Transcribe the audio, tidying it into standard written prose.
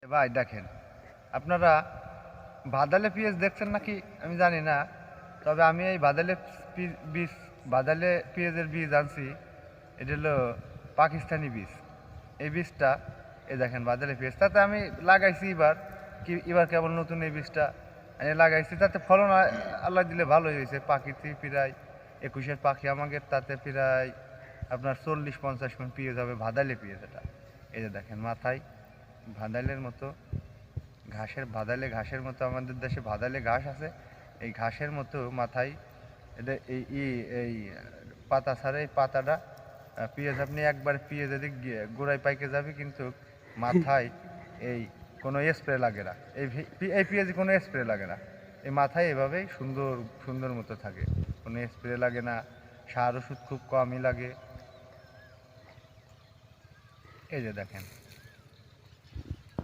ভাই দেখেন, আপনারা বাদালে পেঁয়াজ দেখছেন নাকি আমি জানি না, তবে আমি এই বীজ বাদালে পেঁয়াজের বীজ আনছি। এটা হলো পাকিস্তানি বীজ। এই বীজটা এই দেখেন বাদালে পেঁয়াজ, তাতে আমি লাগাইছি এবার কেবল নতুন এই বীজটা আমি লাগাইছি, তাতে ফলন আল্লাহ দিলে ভালোই হয়েছে। পাখিতে প্রায় 21-এর পাখি আমাকে, তাতে প্রায় আপনার 40-50 মণ পেঁয়াজ হবে। ভাদালে পেঁয়াজ এটা, এই যে দেখেন মাথায় ভাদালের মতো ঘাসের মতো, আমাদের দেশে ভাদালে ঘাস আছে, এই ঘাসের মতো মাথায় এটা এই পাতা ছাড়া এই পাতাটা পেঁয়াজ আপনি একবার পেঁয়াজ এদিক গোড়ায় পাইকে যাবে, কিন্তু মাথায় এই কোনো স্প্রে লাগে না। এই পেঁয়াজে কোনো স্প্রে লাগে না, এই মাথায় এভাবেই সুন্দর সুন্দর মতো থাকে, কোনো স্প্রে লাগে না, সার ওষুধ খুব কমই লাগে। এই যে দেখেন।